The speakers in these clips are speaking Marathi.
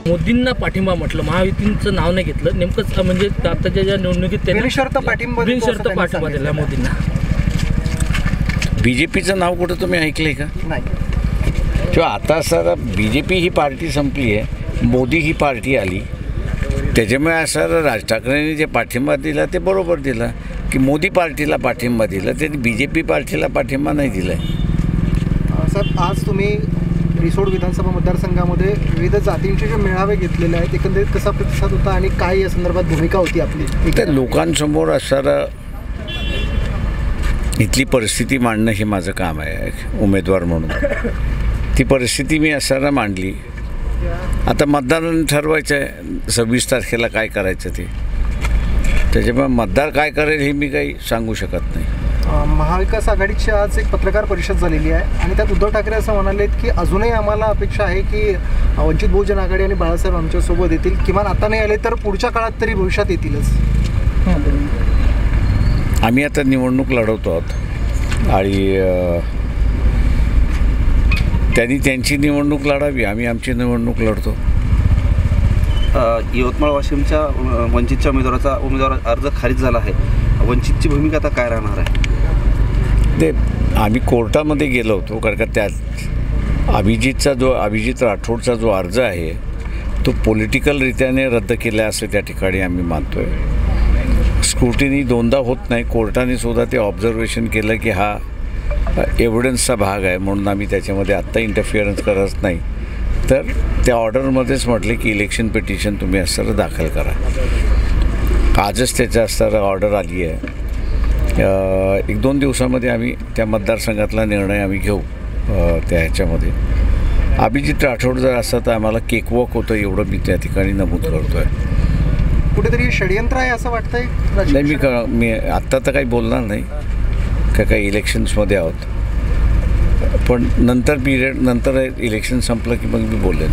मोदींना पाठिंबा म्हटलं, महायुतीचं नाव नाही घेतलं, नेमकंच म्हणजे आताच्या ज्या निवडणुकीत त्यांनी बिनशर्त पाठिंबा दिला मोदींना. BJPचं नाव कुठं तुम्ही ऐकलंय का? नाही. किंवा आता सर BJP ही पार्टी संपली आहे, मोदी ही पार्टी आली, त्याच्यामुळे सर राज ठाकरेंनी जे पाठिंबा दिला ते बरोबर दिला की मोदी पार्टीला पाठिंबा दिला, त्यांनी BJP पार्टीला पाठिंबा नाही दिला आहे. सर, आज तुम्ही रिसोड विधानसभा मतदारसंघामध्ये विविध जातींचे जे मेळावे घेतलेले आहेत, एकंदरीत कसा प्रतिसाद होता आणि काय या संदर्भात भूमिका होती आपली? तर लोकांसमोर असणारं इथली परिस्थिती मांडणं हे माझं काम आहे उमेदवार म्हणून. ती परिस्थिती मी असताना मांडली. आता मतदारांनी ठरवायचं आहे 26 तारखेला काय करायचं ते, त्याच्यामुळे मतदार काय करेल हे मी काही सांगू शकत नाही. महाविकास आघाडीची आज एक पत्रकार परिषद झालेली आहे आणि त्यात उद्धव ठाकरे असं म्हणालेत की अजूनही आम्हाला अपेक्षा आहे की वंचित बहुजन आघाडी आणि बाळासाहेब आमच्यासोबत येतील, किमान आता नाही आले तर पुढच्या काळात तरी भविष्यात येतीलच. आम्ही आता निवडणूक लढवतो आहोत आणि त्यांनी त्यांची निवडणूक लढावी, आम्ही आमची निवडणूक लढतो. यवतमाळ वाशिमच्या वंचितच्या उमेदवार अर्ज खारिज झाला आहे. वंचितची भूमिका आता काय राहणार आहे? ते आम्ही कोर्टामध्ये गेलो होतो, कारण का त्यात अभिजित राठोडचा जो अर्ज आहे तो पॉलिटिकलरित्याने रद्द केला असं त्या ठिकाणी आम्ही मानतो आहे. स्क्रुटिनी दोनदा होत नाही, कोर्टाने सुद्धा ते ऑब्झर्वेशन केलं की हा एव्हिडन्सचा भाग आहे, म्हणून आम्ही त्याच्यामध्ये आत्ता इंटरफिअरन्स करत नाही. तर त्या ऑर्डरमध्येच म्हटले की इलेक्शन पिटिशन तुम्ही असताना दाखल करा. आजच त्याच्या असताना ऑर्डर आली आहे. 1-2 दिवसामध्ये आम्ही त्या मतदारसंघातला निर्णय आम्ही घेऊ. त्या ह्याच्यामध्ये अभिजित राठोड जर असता तर आम्हाला केकवॉक होतं, एवढं मी त्या ठिकाणी नमूद करतो आहे. कुठेतरी षडयंत्र आहे असं वाटतंय? नाही, मी आत्ता तर काही बोलणार नाही, काही इलेक्शन्समध्ये आहोत, पण नंतर इलेक्शन संपलं की मग मी बोलेन.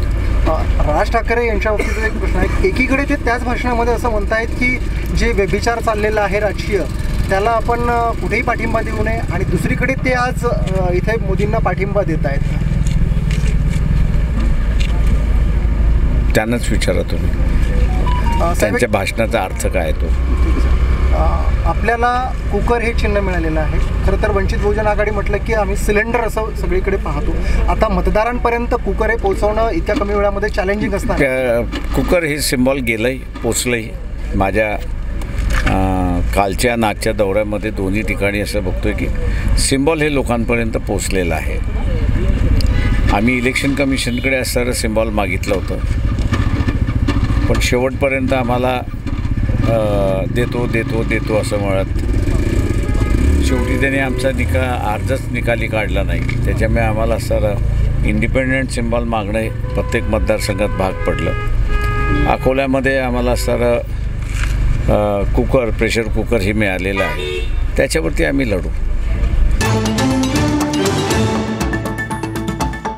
राज ठाकरे यांच्या बाबतीत एक प्रश्न आहे. एकीकडे ते त्याच भाषणामध्ये असं म्हणतायत की जे व्यभिचार चाललेला आहे राजकीय, त्याला आपण कुठेही पाठिंबा देऊ नये, आणि दुसरीकडे ते आज इथे मोदींना पाठिंबा देत आहेत. त्यांनाच विचारा तुम्ही त्यांच्या भाषणाचा अर्थ काय तो. आपल्याला कुकर हे चिन्ह मिळालेलं आहे. खरं तर वंचित बहुजन आघाडी म्हटलं की आम्ही सिलेंडर असं सगळीकडे पाहतो. आता मतदारांपर्यंत कुकर हे पोहोचवणं इतक्या कमी वेळामध्ये चॅलेंजिंग असणार. कुकर हे सिम्बॉल गेलंही, पोचलंही. माझ्या कालच्या नागच्या दौऱ्यामध्ये दोन्ही ठिकाणी असं बघतोय की सिम्बॉल हे लोकांपर्यंत पोचलेलं आहे. आम्ही इलेक्शन कमिशनकडे असणारं सिम्बॉल मागितलं होतं, पण शेवटपर्यंत आम्हाला देतो असं म्हणत शेवटी त्याने आमचा अर्जच निकाली काढला नाही. त्याच्यामुळे आम्हाला असणारं इंडिपेंडंट सिम्बॉल मागणं प्रत्येक मतदारसंघात भाग पडलं. अकोल्यामध्ये आम्हाला असणारं प्रेशर कुकर हे मिळालेलं आहे, त्याच्यावरती आम्ही लढू.